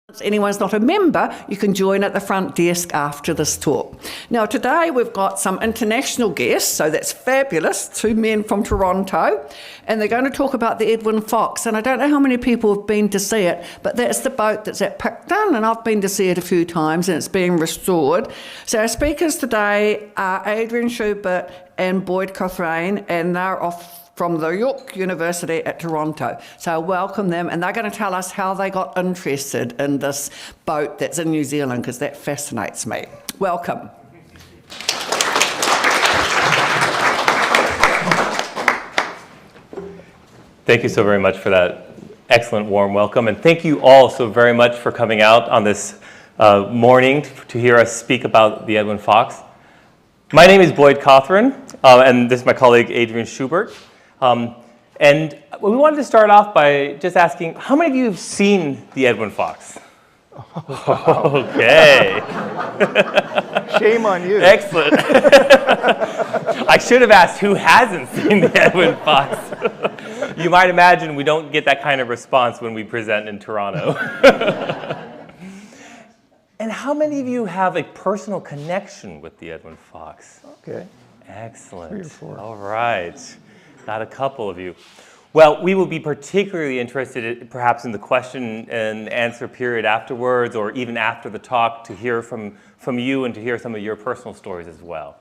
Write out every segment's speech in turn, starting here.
If anyone's not a member, you can join at the front desk after this talk. Now today we've got some international guests, so that's fabulous, 2 men from Toronto, and they're going to talk about the Edwin Fox, and I don't know how many people have been to see it, but that's the boat that's at Picton, and I've been to see it a few times and it's being restored. So our speakers today are Adrian, Shubert and Cothran, and they're off from the York University at Toronto. So I welcome them, and they're going to tell us how they got interested in this boat that's in New Zealand, because that fascinates me. Welcome. Thank you so very much for that excellent warm welcome, and thank you all so very much for coming out on this morning to hear us speak about the Edwin Fox. My name is Cothran, and this is my colleague Adrian Shubert. And we wanted to start off by just asking, how many of you have seen the Edwin Fox? Okay. Shame on you. Excellent. I should have asked who hasn't seen the Edwin Fox. You might imagine we don't get that kind of response when we present in Toronto. And how many of you have a personal connection with the Edwin Fox? Okay. Excellent. 3 or 4. All right. Got a couple of you. Well, we will be particularly interested perhaps in the question and answer period afterwards, or even after the talk, to hear from you and to hear some of your personal stories as well.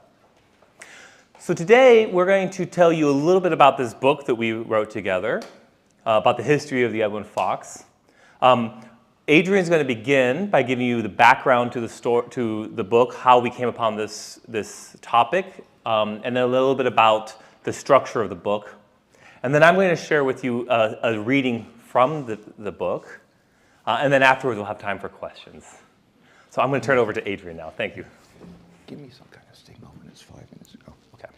So today we're going to tell you a little bit about this book that we wrote together, about the history of the Edwin Fox. Adrian's going to begin by giving you the background to the book, how we came upon this topic, and then a little bit about the structure of the book. And then I'm going to share with you a reading from the book. And then afterwards, we'll have time for questions. So I'm going to turn it over to Adrian now. Thank you. Give me some kind of signal when it's 5 minutes ago. Okay.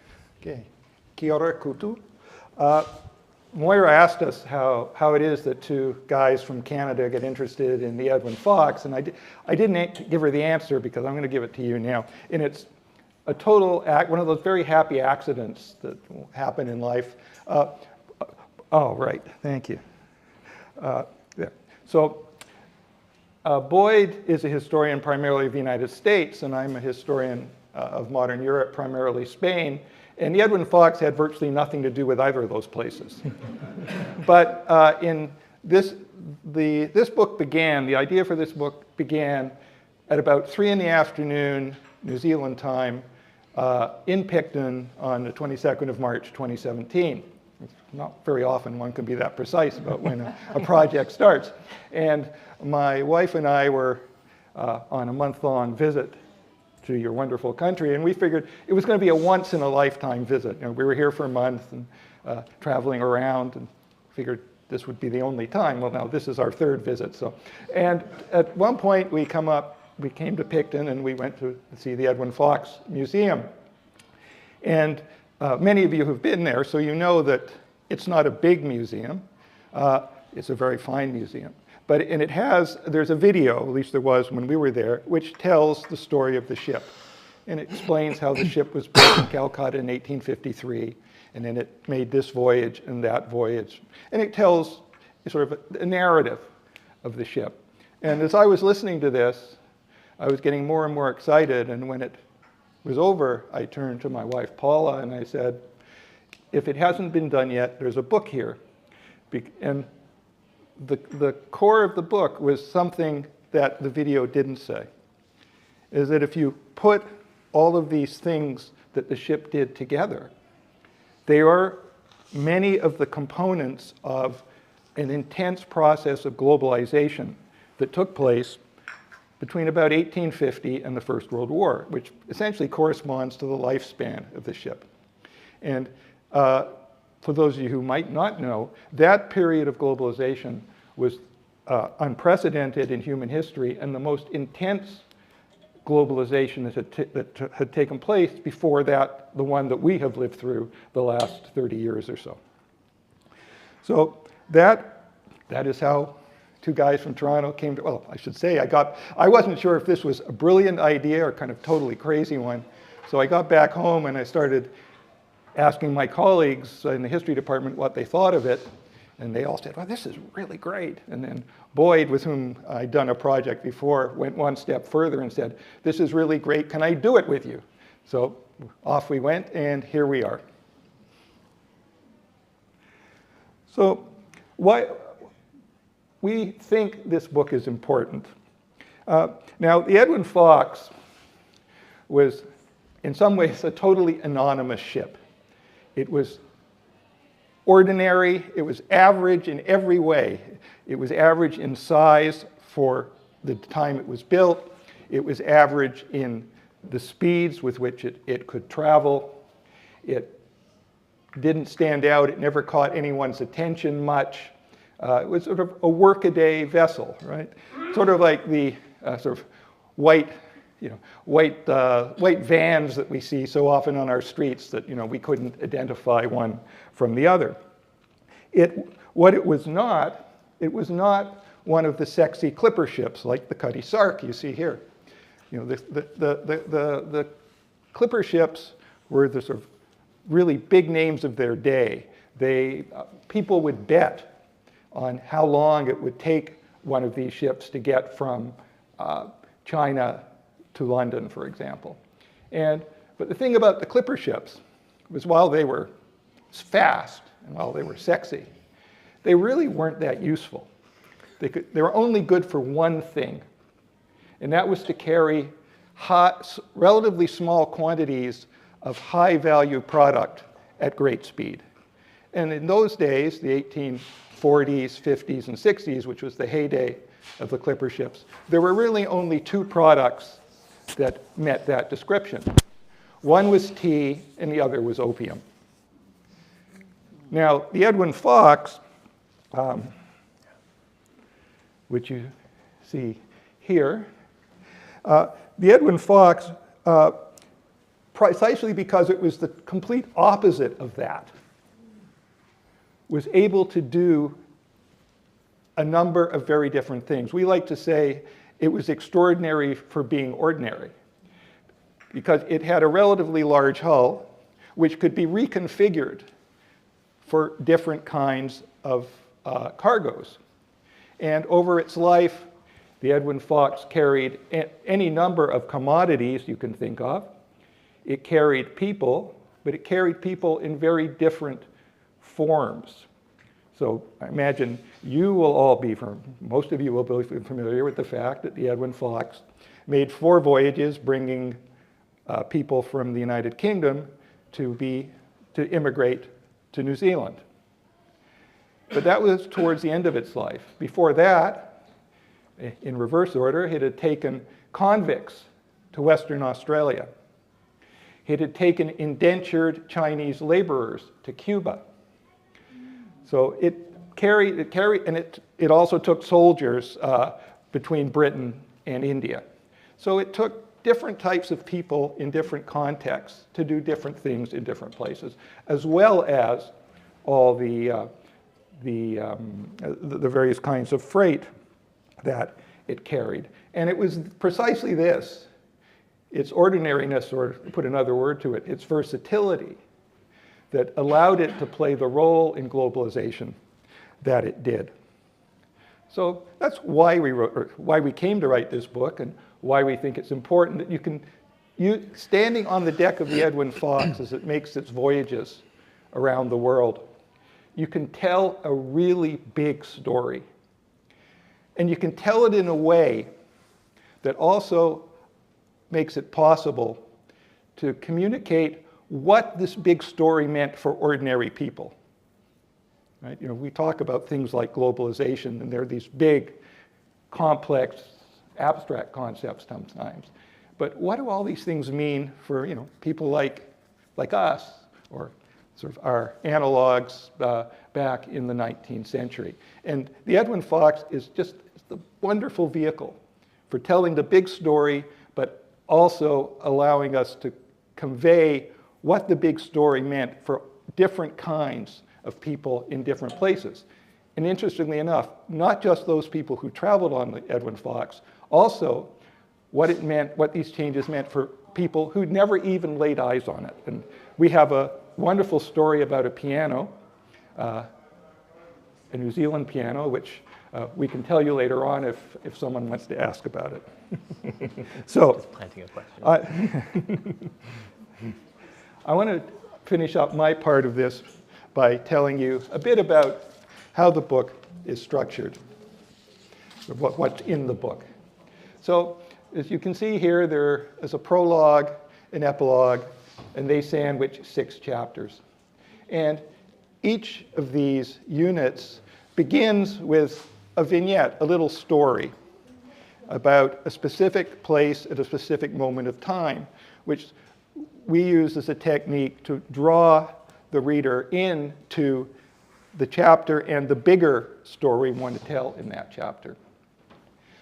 Okay. Kia ora koutou. Moira asked us how it is that 2 guys from Canada get interested in the Edwin Fox. And I didn't give her the answer because I'm going to give it to you now. And it's a total one of those very happy accidents that happen in life. Oh, right, thank you. There. So Boyd is a historian primarily of the United States, and I'm a historian of modern Europe, primarily Spain. And the Edwin Fox had virtually nothing to do with either of those places. But this book began, the idea for this book began at about 3 in the afternoon, New Zealand time, in Picton on the 22nd of March, 2017. It's not very often one can be that precise about when a project starts. And my wife and I were on a month-long visit to your wonderful country, and we figured it was going to be a once-in-a-lifetime visit. You know, we were here for a month and traveling around, and figured this would be the only time. Well, now this is our 3rd visit. So, and at one point we came to Picton and we went to see the Edwin Fox Museum. And many of you have been there, so you know that it's not a big museum. It's a very fine museum. And there's a video, at least there was when we were there, which tells the story of the ship. And it explains how the ship was built in Calcutta in 1853, and then it made this voyage and that voyage. And it tells sort of a narrative of the ship. And as I was listening to this, I was getting more and more excited, and when it was over, I turned to my wife, Paula, and I said, if it hasn't been done yet, there's a book here. And the core of the book was something that the video didn't say, is that if you put all of these things that the ship did together, they are many of the components of an intense process of globalization that took place between about 1850 and the First World War, which essentially corresponds to the lifespan of the ship. And for those of you who might not know, that period of globalization was unprecedented in human history and the most intense globalization that had taken place before that, the one that we have lived through the last 30 years or so. So that is how 2 guys from Toronto came to, well, I should say, I wasn't sure if this was a brilliant idea or kind of totally crazy one. So I got back home and I started asking my colleagues in the history department what they thought of it. And they all said, well, this is really great. And then Boyd, with whom I'd done a project before, went one step further and said, this is really great, can I do it with you? So off we went, and here we are. So why we think this book is important. Now, the Edwin Fox was, in some ways, a totally anonymous ship. It was ordinary, it was average in every way. It was average in size for the time it was built. It was average in the speeds with which it could travel. It didn't stand out, it never caught anyone's attention much. It was sort of a workaday vessel, right? Sort of like the sort of white vans that we see so often on our streets that we couldn't identify one from the other. What it was not one of the sexy clipper ships like the Cutty Sark you see here. The clipper ships were the sort of really big names of their day. People would bet on how long it would take one of these ships to get from China to London, for example. But the thing about the clipper ships was while they were fast and while they were sexy, they really weren't that useful. They were only good for one thing, and that was to carry relatively small quantities of high-value product at great speed. And in those days, the 1840s, 50s, and 60s, which was the heyday of the clipper ships, there were really only two products that met that description. One was tea, and the other was opium. Now, the Edwin Fox, which you see here, the Edwin Fox, precisely because it was the complete opposite of that, was able to do a number of very different things. We like to say it was extraordinary for being ordinary, because it had a relatively large hull, which could be reconfigured for different kinds of cargoes. And over its life, the Edwin Fox carried any number of commodities you can think of. It carried people, but it carried people in very different forms. So I imagine you will all be, most of you will be familiar with the fact that the Edwin Fox made 4 voyages bringing people from the United Kingdom to immigrate to New Zealand. But that was towards the end of its life. Before that, in reverse order, it had taken convicts to Western Australia. It had taken indentured Chinese laborers to Cuba. So it also took soldiers between Britain and India. So it took different types of people in different contexts to do different things in different places, as well as all the various kinds of freight that it carried. And it was precisely this, its ordinariness, or to put another word to it, its versatility, that allowed it to play the role in globalization that it did. So that's why we came to write this book, and why we think it's important that standing on the deck of the Edwin Fox as it makes its voyages around the world, you can tell a really big story. And you can tell it in a way that also makes it possible to communicate what this big story meant for ordinary people. Right? We talk about things like globalization, and they're these big, complex, abstract concepts sometimes. But what do all these things mean for people like us, or sort of our analogs back in the 19th century? And the Edwin Fox is just the wonderful vehicle for telling the big story, but also allowing us to convey what the big story meant for different kinds of people in different places. And interestingly enough, not just those people who traveled on the Edwin Fox, also what these changes meant for people who'd never even laid eyes on it. And we have a wonderful story about a piano a New Zealand piano, which we can tell you later on if someone wants to ask about it. So, Just planting a question. I want to finish up my part of this by telling you a bit about how the book is structured, what's in the book. So, as you can see here, there is a prologue, an epilogue, and they sandwich 6 chapters. And each of these units begins with a vignette, a little story about a specific place at a specific moment of time, which we use as a technique to draw the reader into the chapter and the bigger story we want to tell in that chapter.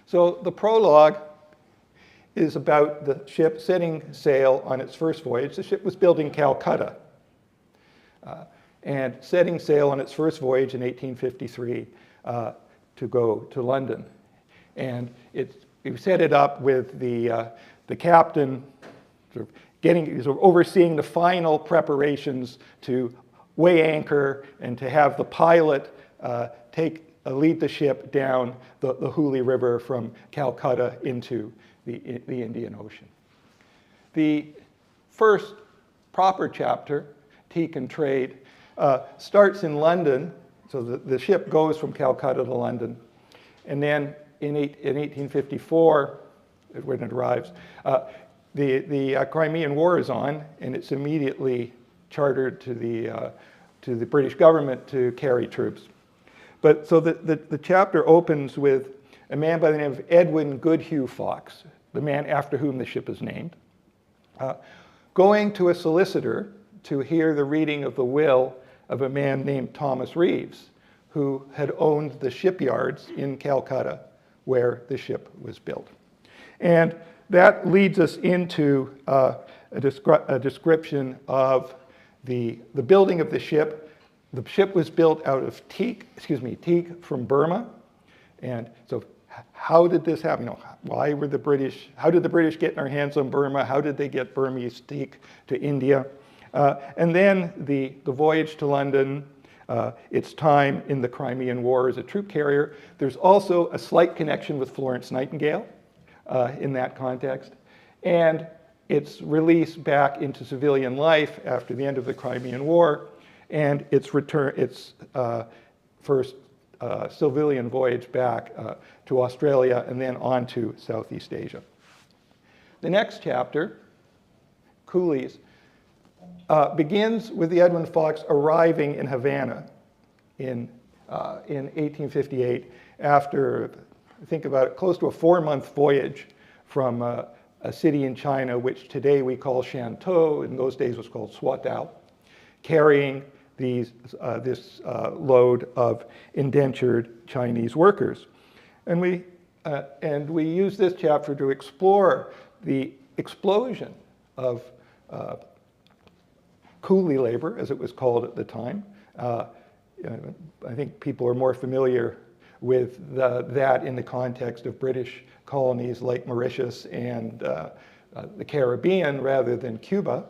So the prologue is about the ship setting sail on its first voyage. The ship was built in Calcutta and setting sail on its first voyage in 1853 to go to London. And we set it up with the captain sort of overseeing the final preparations to weigh anchor and to have the pilot lead the ship down the Hooghly River from Calcutta into the Indian Ocean. The first proper chapter, Teak and Trade, starts in London. So the ship goes from Calcutta to London. And then in 1854, when it arrives, the Crimean War is on, and it's immediately chartered to the British government to carry troops. But so the chapter opens with a man by the name of Edwin Goodhue Fox, the man after whom the ship is named, going to a solicitor to hear the reading of the will of a man named Thomas Reeves, who had owned the shipyards in Calcutta where the ship was built. And that leads us into a description of the building of the ship. The ship was built out of teak from Burma. And so how did this happen? How did the British get their hands on Burma? How did they get Burmese teak to India? And then the voyage to London, its time in the Crimean War as a troop carrier. There's also a slight connection with Florence Nightingale in that context. And its release back into civilian life after the end of the Crimean War, and its first civilian voyage back to Australia and then on to Southeast Asia. The next chapter, Coolies, begins with the Edwin Fox arriving in Havana in 1858 after, think about it, close to a 4-month voyage from a city in China, which today we call Shantou, in those days was called Swatow, carrying this load of indentured Chinese workers. And we use this chapter to explore the explosion of coolie labor, as it was called at the time. I think people are more familiar with that in the context of British colonies like Mauritius and the Caribbean rather than Cuba.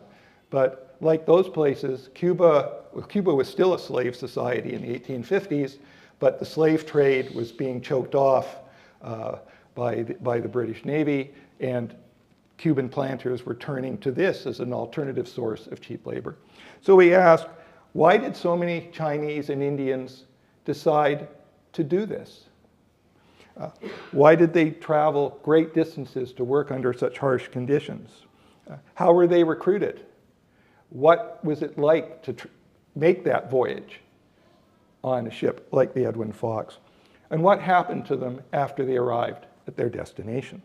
But like those places, Cuba was still a slave society in the 1850s, but the slave trade was being choked off by the British Navy, and Cuban planters were turning to this as an alternative source of cheap labor. So we ask, why did so many Chinese and Indians decide to do this? Why did they travel great distances to work under such harsh conditions? How were they recruited? What was it like to make that voyage on a ship like the Edwin Fox? And what happened to them after they arrived at their destination?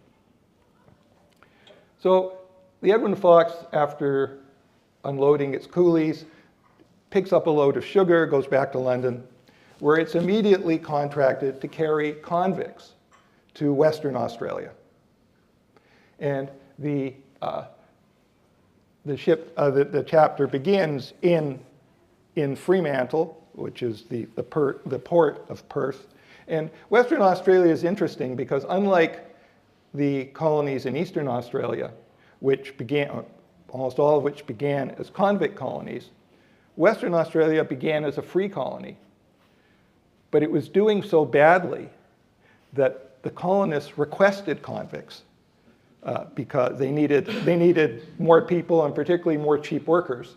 So the Edwin Fox, after unloading its coolies, picks up a load of sugar, goes back to London, where it's immediately contracted to carry convicts to Western Australia. And the chapter begins in Fremantle, which is the port of Perth. And Western Australia is interesting because unlike the colonies in Eastern Australia, which began, almost all of which began as convict colonies, Western Australia began as a free colony. But it was doing so badly that the colonists requested convicts because they needed more people, and particularly more cheap workers.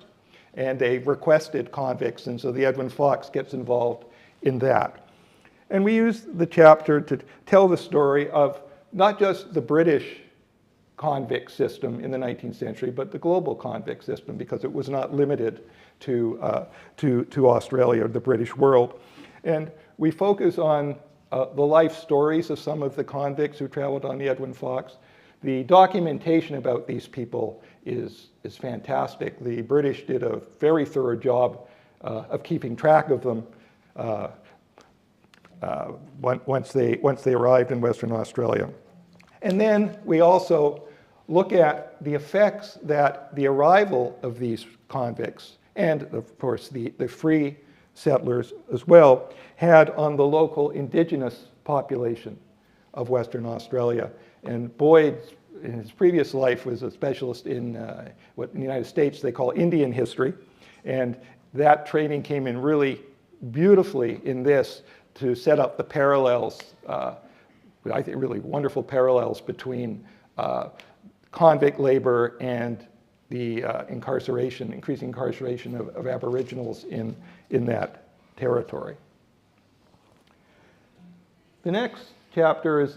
And they requested convicts, and so the Edwin Fox gets involved in that. And we use the chapter to tell the story of not just the British convict system in the 19th century, but the global convict system, because it was not limited to Australia or the British world. And we focus on the life stories of some of the convicts who traveled on the Edwin Fox. The documentation about these people is fantastic. The British did a very thorough job of keeping track of them once they arrived in Western Australia. And then we also look at the effects that the arrival of these convicts, and of course the free settlers as well, had on the local indigenous population of Western Australia. And Boyd, in his previous life, was a specialist in what in the United States they call Indian history. And that training came in really beautifully in this to set up the parallels, I think really wonderful parallels between convict labor and the increasing incarceration of Aboriginals in that territory. The next chapter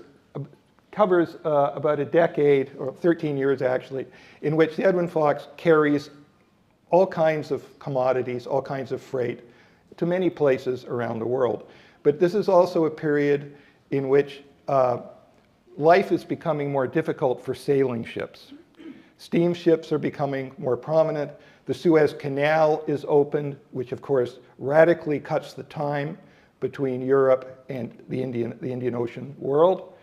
covers about a decade, or 13 years actually, in which the Edwin Fox carries all kinds of commodities, all kinds of freight to many places around the world. But this is also a period in which life is becoming more difficult for sailing ships. Steamships are becoming more prominent. The Suez Canal is opened, which of course radically cuts the time between Europe and the Indian Ocean world.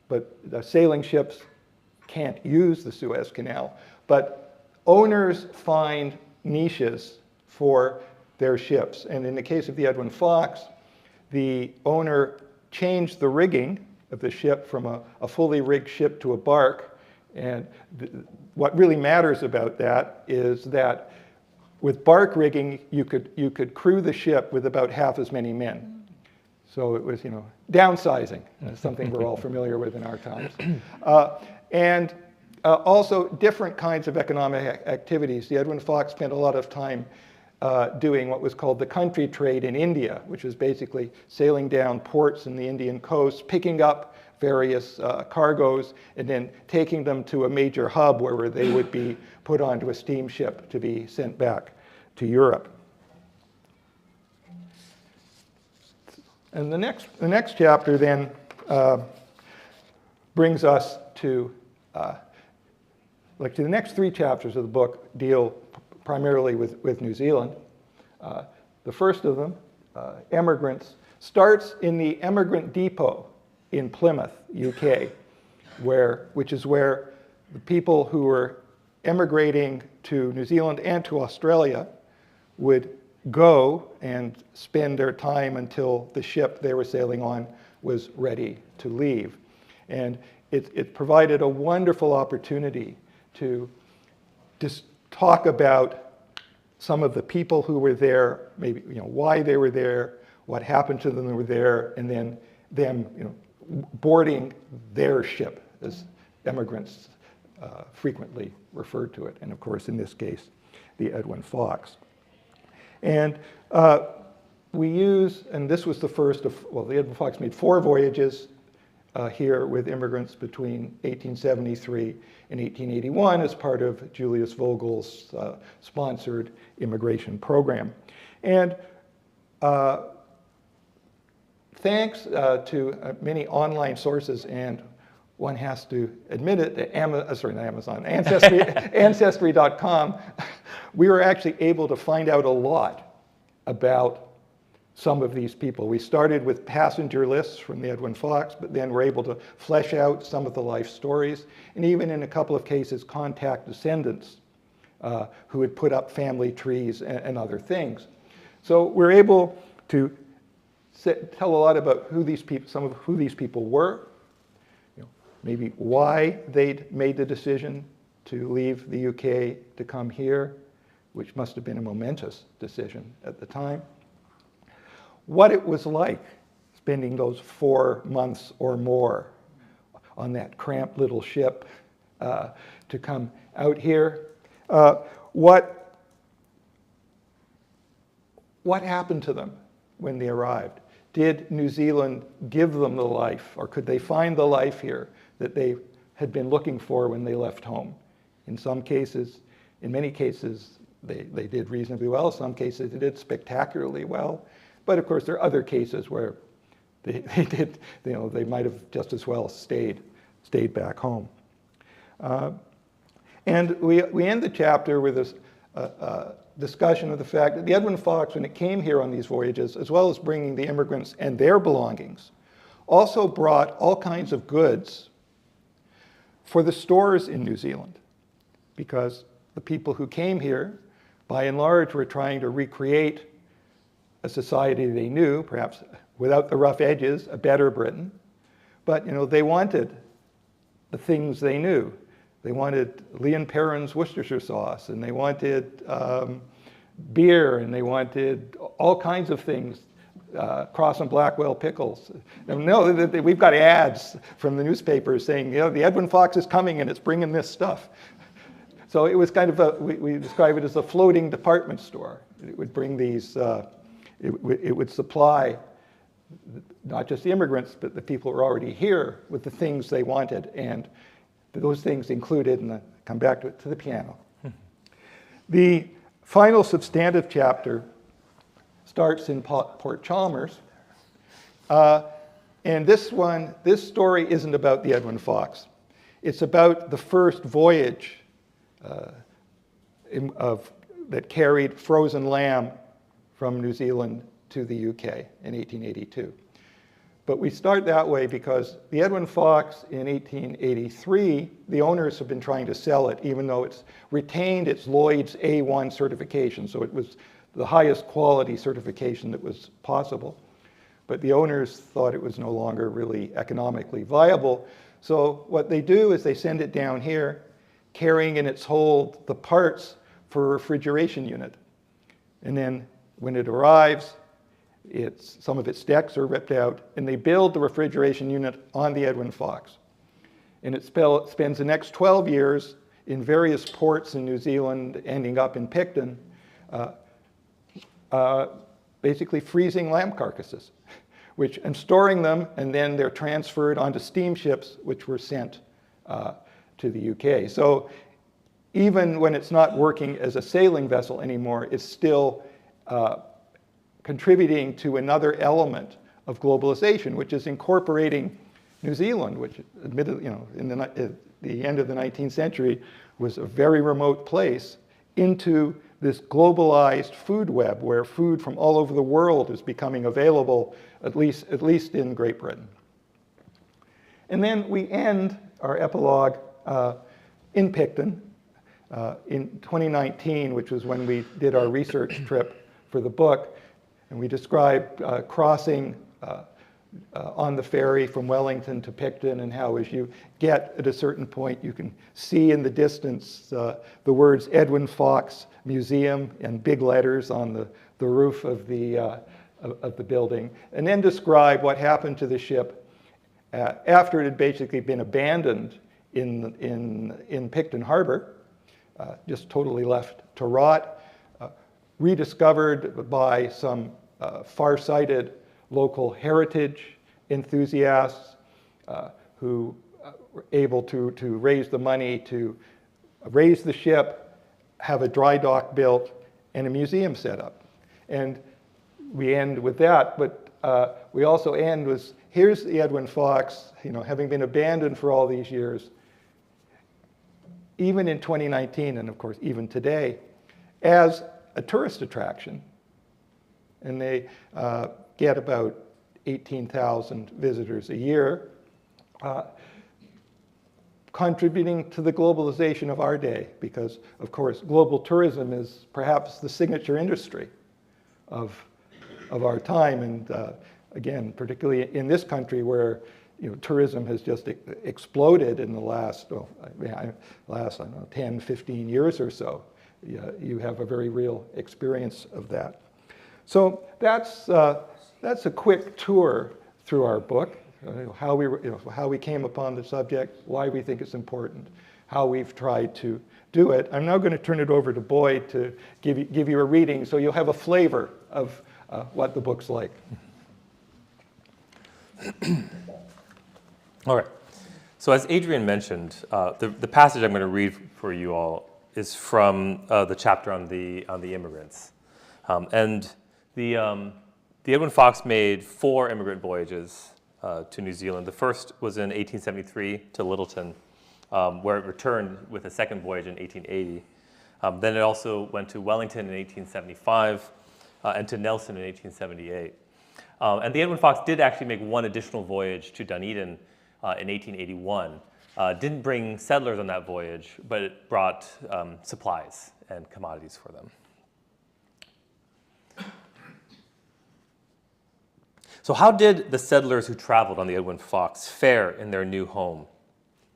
But the sailing ships can't use the Suez Canal. But owners find niches for their ships. And in the case of the Edwin Fox, the owner changed the rigging of the ship from a fully rigged ship to a bark. And what really matters about that is that with bark rigging, you could crew the ship with about half as many men. So it was, downsizing, something we're all familiar with in our times. And also different kinds of economic activities. The Edwin Fox spent a lot of time doing what was called the country trade in India, which is basically sailing down ports in the Indian coast, picking up various cargoes, and then taking them to a major hub where they would be put onto a steamship to be sent back to Europe. And the next chapter then brings us to the next three chapters of the book deal primarily with New Zealand. The first of them, Emigrants, starts in the Emigrant Depot in Plymouth, UK, which is where the people who were emigrating to New Zealand and to Australia would go and spend their time until the ship they were sailing on was ready to leave. And it provided a wonderful opportunity to just talk about some of the people who were there, maybe why they were there, what happened to them when they were there, and then them boarding their ship, as emigrants frequently referred to it, and of course in this case the Edwin Fox. And we use, and this was the first of, the Edwin Fox made 4 voyages here with immigrants between 1873 and 1881 as part of Julius Vogel's sponsored immigration program. And thanks to many online sources, and one has to admit it, Ancestry.com, we were actually able to find out a lot about some of these people. We started with passenger lists from the Edwin Fox, but then we're able to flesh out some of the life stories, and even in a couple of cases, contact descendants who had put up family trees and other things. So we're able to tell a lot about who these people, some of who these people were, maybe why they'd made the decision to leave the UK to come here, which must have been a momentous decision at the time. what it was like spending those 4 months or more on that cramped little ship to come out here. What happened to them when they arrived? Did New Zealand give them the life, or could they find the life here that they had been looking for when they left home? In some cases, in many cases, they did reasonably well. In some cases, they did spectacularly well. But of course, there are other cases where they did, they might have just as well stayed back home. And we end the chapter with this discussion of the fact that the Edwin Fox, when it came here on these voyages, as well as bringing the immigrants and their belongings, also brought all kinds of goods for the stores in New Zealand, because the people who came here, by and large, were trying to recreate a society they knew, perhaps without the rough edges, a better Britain. But they wanted the things they knew. They wanted Leon Perrin's Worcestershire sauce, and they wanted beer, and they wanted all kinds of things, Cross and Blackwell pickles. No, we've got ads from the newspapers saying, the Edwin Fox is coming and it's bringing this stuff. So it was kind of we describe it as a floating department store. It would bring these, it would supply not just the immigrants, but the people who were already here with the things they wanted. And those things included, and I'll come back to it, to the piano. The final substantive chapter starts in Port Chalmers. And this story isn't about the Edwin Fox. It's about the first voyage that carried frozen lamb from New Zealand to the UK in 1882. But we start that way because the Edwin Fox in 1883, the owners have been trying to sell it, even though it's retained its Lloyd's A1 certification. So it was the highest quality certification that was possible. But the owners thought it was no longer really economically viable. So what they do is they send it down here, carrying in its hold the parts for a refrigeration unit. And then when it arrives, some of its decks are ripped out, and they build the refrigeration unit on the Edwin Fox. And it spends the next 12 years in various ports in New Zealand, ending up in Picton, basically freezing lamb carcasses, and storing them, and then they're transferred onto steamships, which were sent to the UK. So even when it's not working as a sailing vessel anymore, it's still contributing to another element of globalization, which is incorporating New Zealand, which admittedly, in the end of the 19th century was a very remote place, into this globalized food web where food from all over the world is becoming available, at least in Great Britain. And then we end our epilogue in Picton in 2019, which was when we did our research trip for the book. And we described crossing on the ferry from Wellington to Picton, and how as you get at a certain point, you can see in the distance the words Edwin Fox Museum in big letters on the roof of the building. And then describe what happened to the ship after it had basically been abandoned in Picton Harbor, just totally left to rot, rediscovered by some far-sighted local heritage enthusiasts who were able to raise the money to raise the ship, have a dry dock built, and a museum set up. And we end with that, but we also end with, here's the Edwin Fox, having been abandoned for all these years, even in 2019, and of course even today, as a tourist attraction. And they get about 18,000 visitors a year, contributing to the globalization of our day, because of course global tourism is perhaps the signature industry of our time. And again, particularly in this country where tourism has just exploded in the last, I don't know, 10, 15 years or so. You have a very real experience of that. So that's that's a quick tour through our book, how we came upon the subject, why we think it's important, how we've tried to do it. I'm now going to turn it over to Boyd to give you a reading so you'll have a flavor of what the book's like. All right. So as Adrian mentioned, the passage I'm going to read for you all is from the chapter on the immigrants. And the Edwin Fox made 4 immigrant voyages to New Zealand. The first was in 1873 to Lyttelton, where it returned with a second voyage in 1880. Then it also went to Wellington in 1875 and to Nelson in 1878. And the Edwin Fox did actually make one additional voyage to Dunedin in 1881. Didn't bring settlers on that voyage, but it brought supplies and commodities for them. So how did the settlers who traveled on the Edwin Fox fare in their new home?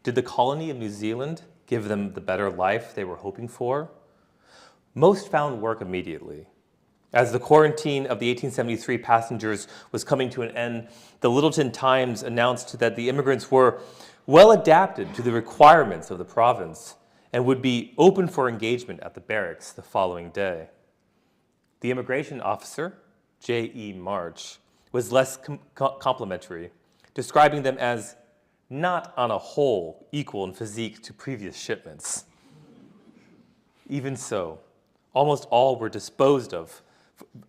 Did the colony of New Zealand give them the better life they were hoping for? Most found work immediately. As the quarantine of the 1873 passengers was coming to an end, the Lyttelton Times announced that the immigrants were well adapted to the requirements of the province and would be open for engagement at the barracks the following day. The immigration officer, J.E. March, was less complimentary, describing them as not on a whole equal in physique to previous shipments. Even so, almost all were disposed of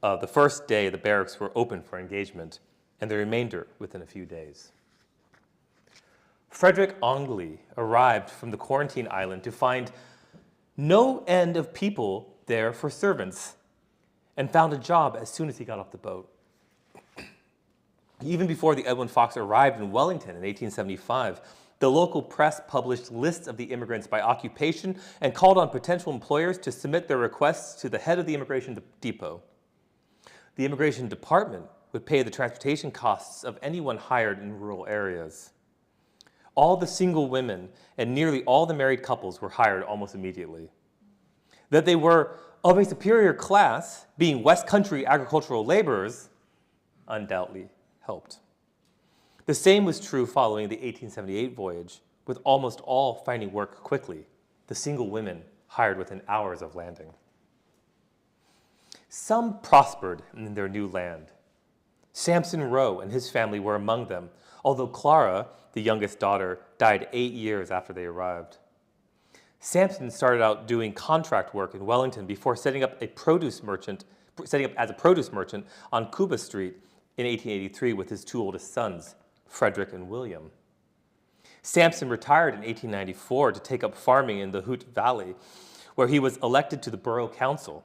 the first day the barracks were open for engagement, and the remainder within a few days. Frederick Ongley arrived from the quarantine island to find no end of people there for servants, and found a job as soon as he got off the boat. Even before the Edwin Fox arrived in Wellington in 1875, the local press published lists of the immigrants by occupation and called on potential employers to submit their requests to the head of the immigration depot. The immigration department would pay the transportation costs of anyone hired in rural areas. All the single women and nearly all the married couples were hired almost immediately. That they were of a superior class, being West Country agricultural laborers, undoubtedly helped. The same was true following the 1878 voyage, with almost all finding work quickly, the single women hired within hours of landing. Some prospered in their new land. Samson Rowe and his family were among them, although Clara, the youngest daughter, died 8 years after they arrived. Samson started out doing contract work in Wellington before setting up as a produce merchant on Cuba Street in 1883 with his 2 oldest sons, Frederick and William. Samson retired in 1894 to take up farming in the Hoot Valley, where he was elected to the borough council.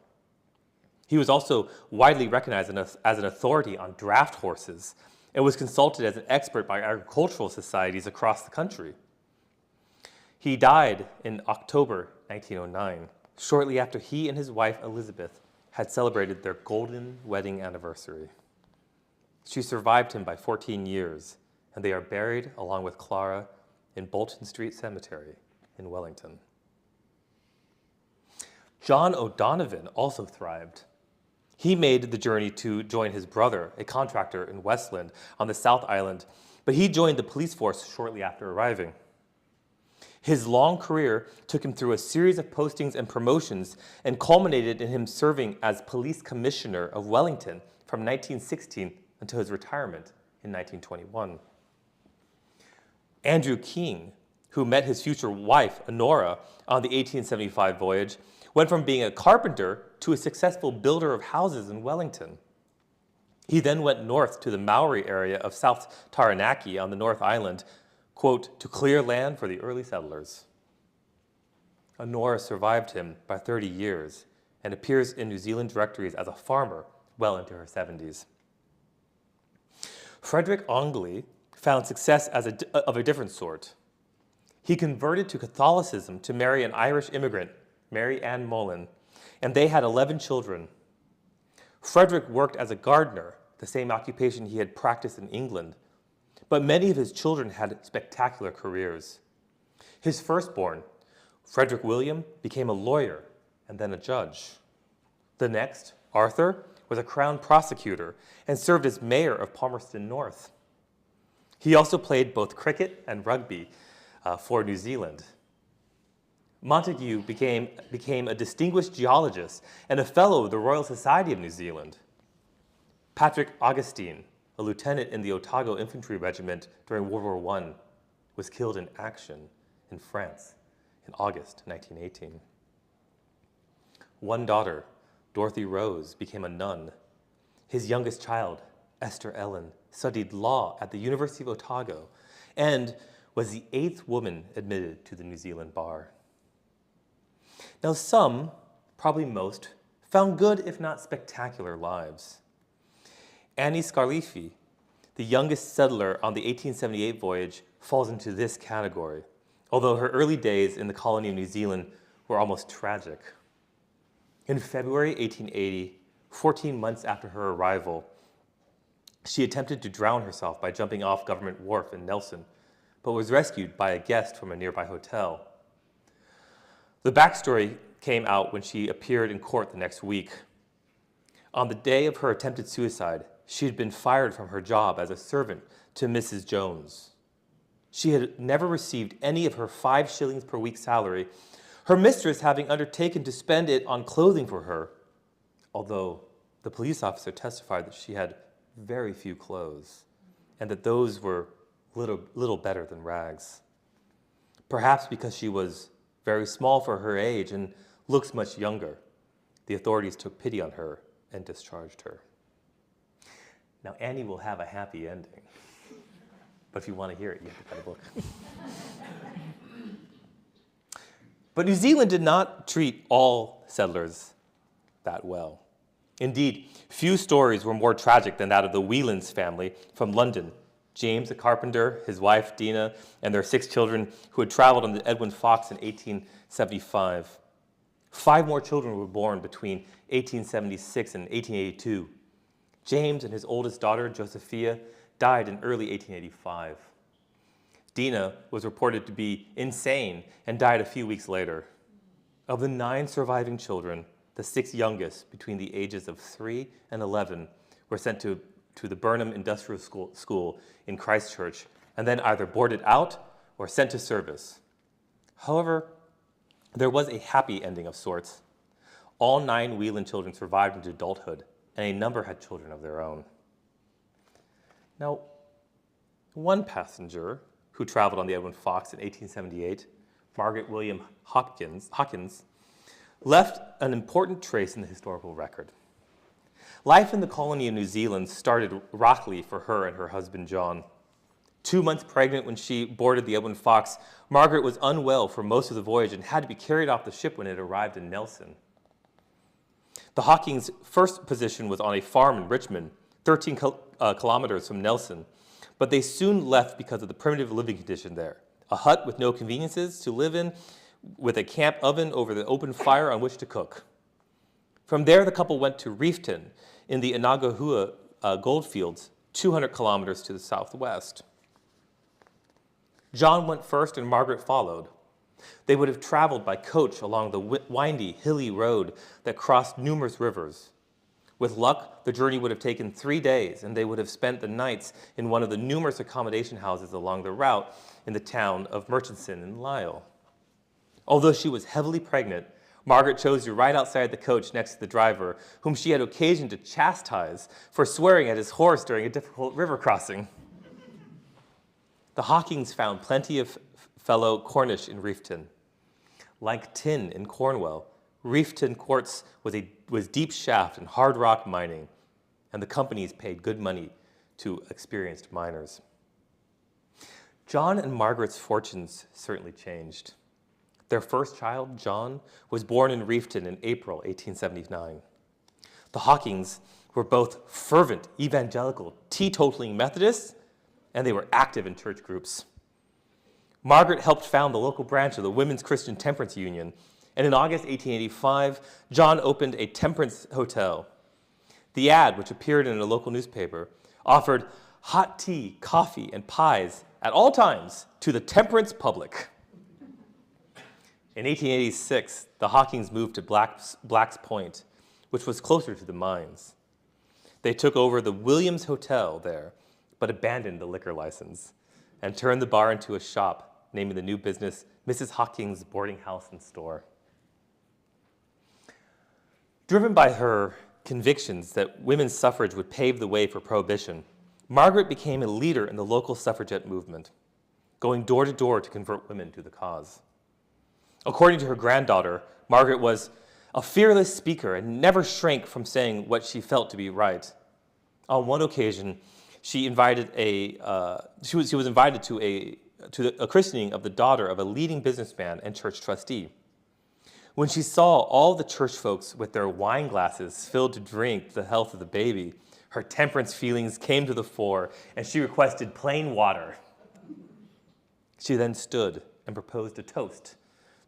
He was also widely recognized as an authority on draft horses and was consulted as an expert by agricultural societies across the country. He died in October 1909, shortly after he and his wife Elizabeth had celebrated their golden wedding anniversary. She survived him by 14 years, and they are buried along with Clara in Bolton Street Cemetery in Wellington. John O'Donovan also thrived. He made the journey to join his brother, a contractor in Westland on the South Island, but he joined the police force shortly after arriving. His long career took him through a series of postings and promotions and culminated in him serving as police commissioner of Wellington from 1916 until his retirement in 1921. Andrew King, who met his future wife, Honora, on the 1875 voyage, went from being a carpenter to a successful builder of houses in Wellington. He then went north to the Maori area of South Taranaki on the North Island, quote, to clear land for the early settlers. Honora survived him by 30 years and appears in New Zealand directories as a farmer well into her 70s. Frederick Ongley found success of a different sort. He converted to Catholicism to marry an Irish immigrant, Mary Ann Mullen, and they had 11 children. Frederick worked as a gardener, the same occupation he had practiced in England, but many of his children had spectacular careers. His firstborn, Frederick William, became a lawyer and then a judge. The next, Arthur, was a Crown prosecutor and served as mayor of Palmerston North. He also played both cricket and rugby for New Zealand. Montagu became a distinguished geologist and a fellow of the Royal Society of New Zealand. Patrick Augustine, a lieutenant in the Otago Infantry Regiment during World War I, was killed in action in France in August 1918. One daughter, Dorothy Rose, became a nun. His youngest child, Esther Ellen, studied law at the University of Otago and was the 8th woman admitted to the New Zealand bar. Now some, probably most, found good if not spectacular lives. Annie Scarlifi, the youngest settler on the 1878 voyage, falls into this category, although her early days in the colony of New Zealand were almost tragic. In February 1880, 14 months after her arrival, she attempted to drown herself by jumping off Government Wharf in Nelson, but was rescued by a guest from a nearby hotel. The backstory came out when she appeared in court the next week. On the day of her attempted suicide, she had been fired from her job as a servant to Mrs. Jones. She had never received any of her 5 shillings per week salary, her mistress having undertaken to spend it on clothing for her, although the police officer testified that she had very few clothes and that those were little better than rags. Perhaps because she was very small for her age and looks much younger, the authorities took pity on her and discharged her. Now, Annie will have a happy ending, but if you want to hear it, you have to buy the book. But New Zealand did not treat all settlers that well. Indeed, few stories were more tragic than that of the Whelans family from London. James, a carpenter, his wife, Dina, and their 6 children who had traveled on the Edwin Fox in 1875. 5 more children were born between 1876 and 1882. James and his oldest daughter, Josephia, died in early 1885. Dina was reported to be insane and died a few weeks later. Of the 9 surviving children, the 6 youngest, between the ages of 3 and 11, were sent to the Burnham Industrial School in Christchurch and then either boarded out or sent to service. However, there was a happy ending of sorts. All 9 Whelan children survived into adulthood, and a number had children of their own. Now, one passenger who traveled on the Edwin Fox in 1878, Margaret William Hawkins, left an important trace in the historical record. Life in the colony of New Zealand started rockily for her and her husband, John. 2 months pregnant when she boarded the Edwin Fox, Margaret was unwell for most of the voyage and had to be carried off the ship when it arrived in Nelson. The Hawkins' first position was on a farm in Richmond, 13 kilometers from Nelson, but they soon left because of the primitive living condition there. A hut with no conveniences to live in, with a camp oven over the open fire on which to cook. From there, the couple went to Reefton in the Inagahua goldfields, 200 kilometers to the southwest. John went first and Margaret followed. They would have traveled by coach along the windy, hilly road that crossed numerous rivers. With luck, the journey would have taken 3 days, and they would have spent the nights in one of the numerous accommodation houses along the route in the town of Murchison in Lisle. Although she was heavily pregnant, Margaret chose to ride outside the coach next to the driver, whom she had occasion to chastise for swearing at his horse during a difficult river crossing. The Hawkins found plenty of fellow Cornish in Reefton. Like tin in Cornwall, Reefton quartz was deep shaft and hard rock mining, and the companies paid good money to experienced miners. John and Margaret's fortunes certainly changed. Their first child, John, was born in Reefton in April 1879. The Hawkins were both fervent evangelical, teetotaling Methodists, and they were active in church groups. Margaret helped found the local branch of the Women's Christian Temperance Union, and in August 1885, John opened a temperance hotel. The ad, which appeared in a local newspaper, offered hot tea, coffee, and pies at all times to the temperance public. In 1886, the Hawkins moved to Black's Point, which was closer to the mines. They took over the Williams Hotel there, but abandoned the liquor license and turned the bar into a shop, naming the new business Mrs. Hawking's Boarding House and Store. Driven by her convictions that women's suffrage would pave the way for prohibition, Margaret became a leader in the local suffragette movement, going door to door to convert women to the cause. According to her granddaughter, Margaret was a fearless speaker and never shrank from saying what she felt to be right. On one occasion, she was invited to a christening of the daughter of a leading businessman and church trustee. When she saw all the church folks with their wine glasses filled to drink the health of the baby, her temperance feelings came to the fore, and she requested plain water. She then stood and proposed a toast,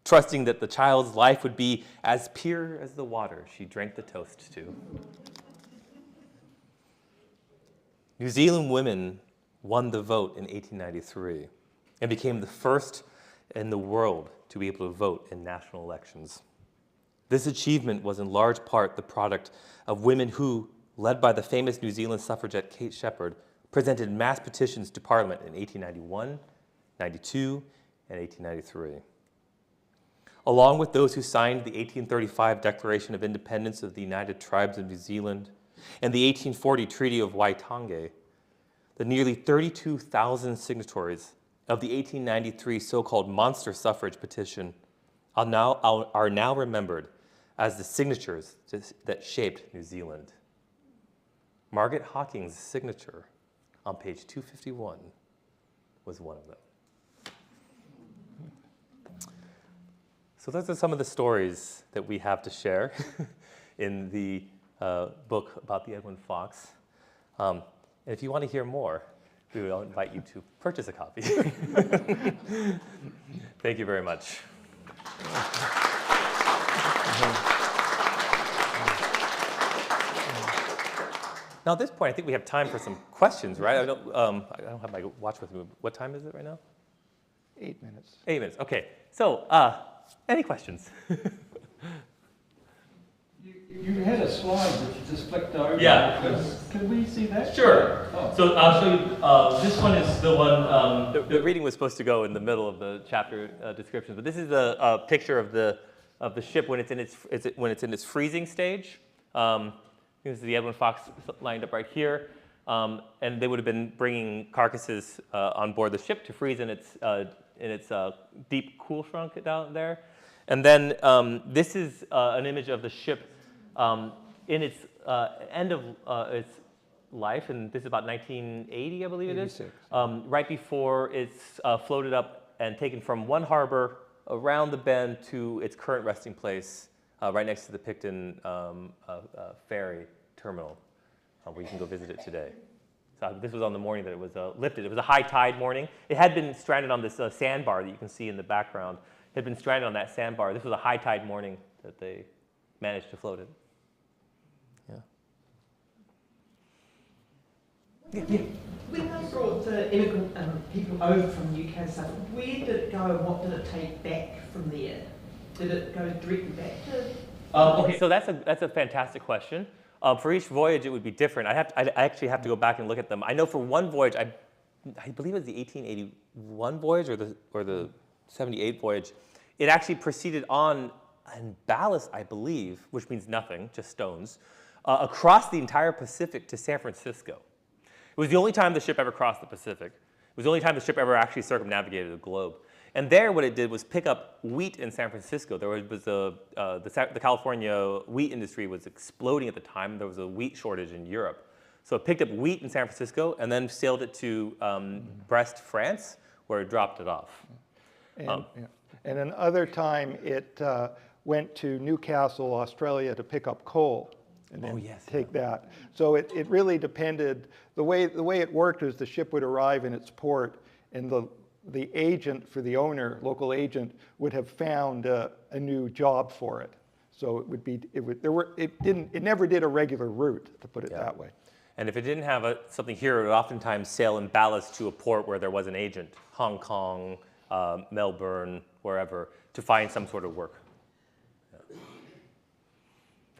trusting that the child's life would be as pure as the water she drank the toast to. New Zealand women won the vote in 1893 and became the first in the world to be able to vote in national elections. This achievement was in large part the product of women who, led by the famous New Zealand suffragette Kate Sheppard, presented mass petitions to Parliament in 1891, 92, and 1893. Along with those who signed the 1835 Declaration of Independence of the United Tribes of New Zealand and the 1840 Treaty of Waitangi, the nearly 32,000 signatories of the 1893 so-called monster suffrage petition are now remembered as the signatures that shaped New Zealand. Margaret Hawking's signature on page 251 was one of them. So those are some of the stories that we have to share in the book about the Edwin Fox. And if you want to hear more, we will invite you to purchase a copy. Thank you very much. Now at this point, I think we have time for some questions, right? I don't have my watch with me. What time is it right now? 8 minutes. 8 minutes, okay. So, any questions? You had a slide that you just flicked over. Yeah. Can we see that? Sure. Oh. So I'll show you, this one is the one, the reading was supposed to go in the middle of the chapter descriptions, but this is a picture of the ship when it's in its freezing stage. This is the Edwin Fox lined up right here, and they would have been bringing carcasses on board the ship to freeze in its deep cool trunk down there. And then this is an image of the ship in its end of its life, and this is about 1980, I believe it is, right before it's floated up and taken from one harbor around the bend to its current resting place right next to the Picton ferry terminal, where you can go visit it today. So this was on the morning that it was lifted. It was a high tide morning. It had been stranded on this sandbar that you can see in the background. It had been stranded on that sandbar. This was a high tide morning that they managed to float it. Yeah. When they brought the immigrant people over from the UK and stuff, where did it go and what did it take back from there? Did it go directly back to? Okay, so that's a fantastic question. For each voyage, it would be different. I actually have to go back and look at them. I know for one voyage, I believe it was the 1881 voyage or the 78 voyage. It actually proceeded on in ballast, I believe, which means nothing, just stones, across the entire Pacific to San Francisco. It was the only time the ship ever crossed the Pacific. It was the only time the ship ever actually circumnavigated the globe. And there, what it did was pick up wheat in San Francisco. There was the California wheat industry was exploding at the time. There was a wheat shortage in Europe. So it picked up wheat in San Francisco and then sailed it to Brest, France, where it dropped it off. And another time, it went to Newcastle, Australia to pick up coal. And then take that. So it really depended. The way it worked was the ship would arrive in its port, and the agent for the owner, local agent, would have found a new job for it. So it never did a regular route, to put it that way. And if it didn't have something here, it would oftentimes sail in ballast to a port where there was an agent, Hong Kong, Melbourne, wherever, to find some sort of work.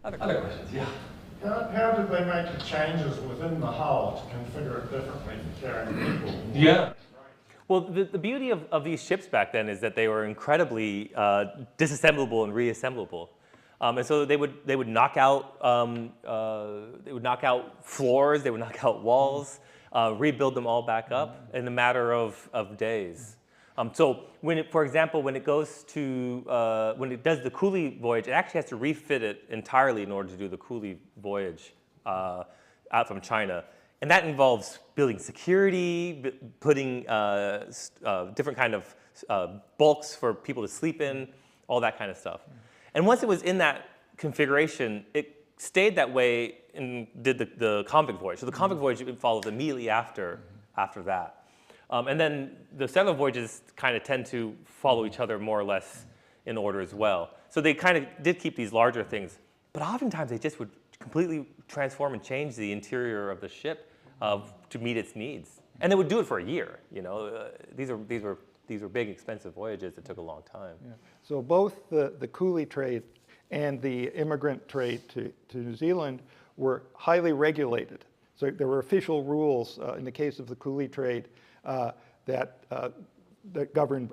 Other questions, yeah. How did they make the changes within the hull to configure it differently for carrying people? Yeah. Well, the beauty of these ships back then is that they were incredibly disassemblable and reassemblable. And so they would knock out floors, they would knock out walls, rebuild them all back up in a matter of days. So for example, when it goes to when it does the Coolie voyage, it actually has to refit it entirely in order to do the Coolie voyage out from China. And that involves building security, putting different kind of bulks for people to sleep in, all that kind of stuff. And once it was in that configuration, it stayed that way and did the convict voyage. So the convict voyage follows immediately after that. And then the settler voyages kind of tend to follow each other more or less in order as well. So they kind of did keep these larger things, but oftentimes they just would completely transform and change the interior of the ship to meet its needs. And they would do it for a year. You know, these were big, expensive voyages that took a long time. Yeah. So both the coolie trade and the immigrant trade to New Zealand were highly regulated. So there were official rules in the case of the coolie trade that governed.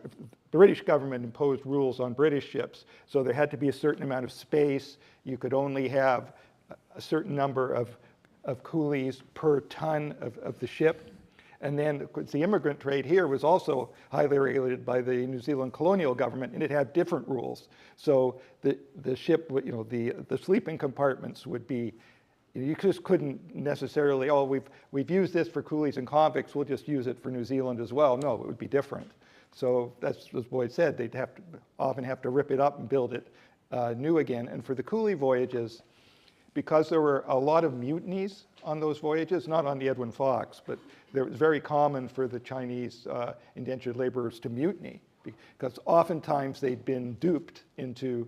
The British government imposed rules on British ships. So there had to be a certain amount of space. You could only have a certain number of coolies per ton of the ship. And then the immigrant trade here was also highly regulated by the New Zealand colonial government, and it had different rules. So the ship, you know, the sleeping compartments would be, you just couldn't necessarily, oh, we've used this for coolies and convicts, we'll just use it for New Zealand as well. No, it would be different. So that's, as Boyd said, they'd often have to rip it up and build it new again. And for the coolie voyages, because there were a lot of mutinies on those voyages, not on the Edwin Fox, but it was very common for the Chinese indentured laborers to mutiny, because oftentimes they'd been duped into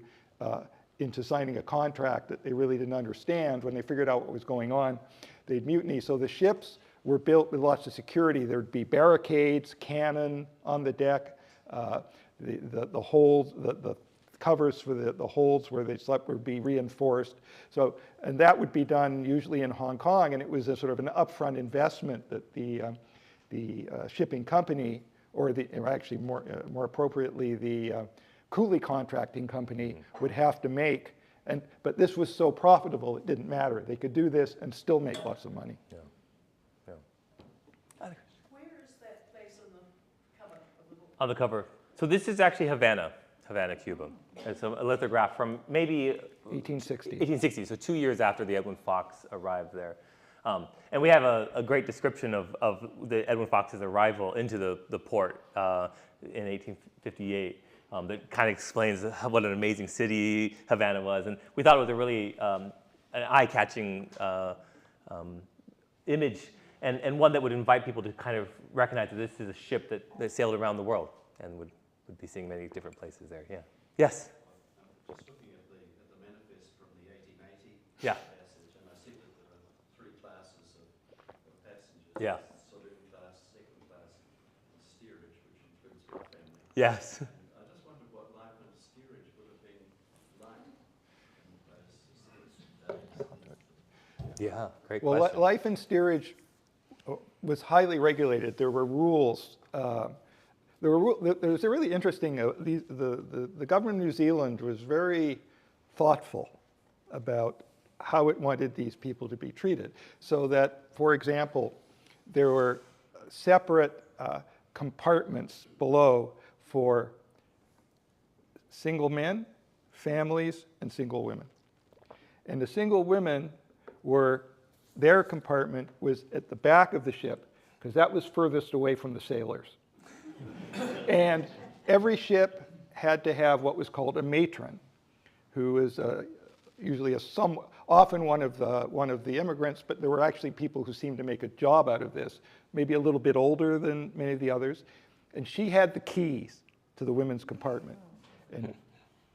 signing a contract that they really didn't understand. When they figured out what was going on, they'd mutiny. So the ships were built with lots of security. There'd be barricades, cannon on the deck, the holes, the covers for the holds where they slept would be reinforced. So, and that would be done usually in Hong Kong, and it was a sort of an upfront investment that the shipping company, or actually more appropriately, the coolie contracting company would have to make. But this was so profitable, it didn't matter. They could do this and still make lots of money. Yeah. Where is that place on the cover of the book? On the cover. So this is actually Havana, Cuba. It's a lithograph from maybe 1860, so 2 years after the Edwin Fox arrived there. And we have a great description of the Edwin Fox's arrival into the port in 1858 that kind of explains what an amazing city Havana was. And we thought it was a really an eye-catching image, and one that would invite people to kind of recognize that this is a ship that sailed around the world and would be seeing many different places there. Yeah. Yes? I'm just looking at the manifest from the 1880 Yeah. passage, and I see that there are 3 classes of passengers. Yeah. Saloon class, second class, and steerage, which includes my family. Yes. And I just wondered what life in steerage would have been like in those days. Yeah, great Well, question. life in steerage was highly regulated. There were rules. There's a really interesting, the government of New Zealand was very thoughtful about how it wanted these people to be treated. So that, for example, there were separate compartments below for single men, families, and single women. And the single women their compartment was at the back of the ship, because that was furthest away from the sailors. And every ship had to have what was called a matron, who is usually often one of the immigrants, but there were actually people who seemed to make a job out of this, maybe a little bit older than many of the others. And she had the keys to the women's compartment. And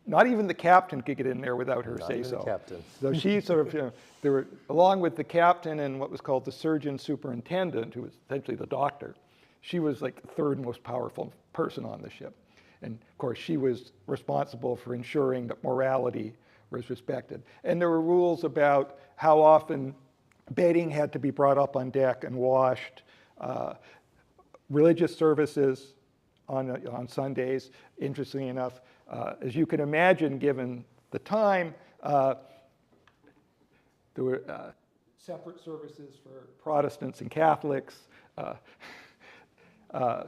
not even the captain could get in there without her say-so. Not even the captain. So she sort of, there were, along with the captain and what was called the surgeon superintendent, who was essentially the doctor, she was like the third most powerful person on the ship. And of course, she was responsible for ensuring that morality was respected. And there were rules about how often bedding had to be brought up on deck and washed, religious services on Sundays, interestingly enough. As you can imagine, given the time, there were separate services for Protestants and Catholics.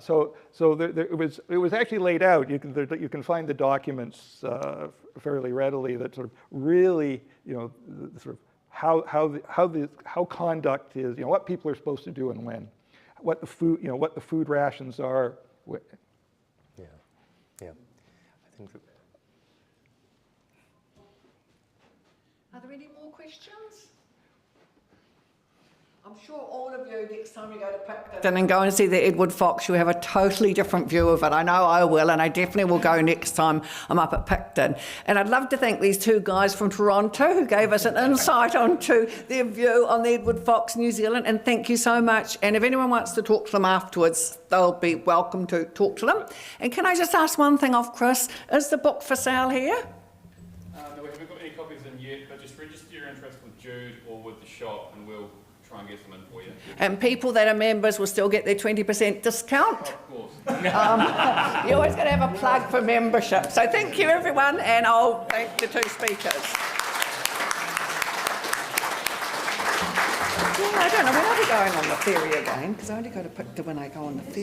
So it was actually laid out. You can find the documents fairly readily that sort of really, sort of how conduct is, what people are supposed to do and when, what the food rations are. Yeah, yeah. I think that. Are there any more questions? I'm sure all of you, next time you go to Picton and go and see the Edwin Fox, you have a totally different view of it. I know I will, and I definitely will go next time I'm up at Picton. And I'd love to thank these two guys from Toronto who gave us an insight onto their view on the Edwin Fox New Zealand, and thank you so much. And if anyone wants to talk to them afterwards, they'll be welcome to talk to them. And can I just ask one thing of Chris? Is the book for sale here? No, we haven't got any copies in yet, but just register your interest with Jude or with the shop and we'll try and get them in for you. And people that are members will still get their 20% discount? Of course. You always got to have a plug for membership. So thank you everyone, and I'll thank the two speakers. Yeah, I don't know, when are we going on the ferry again? Because I only go to Picton when I go on the ferry.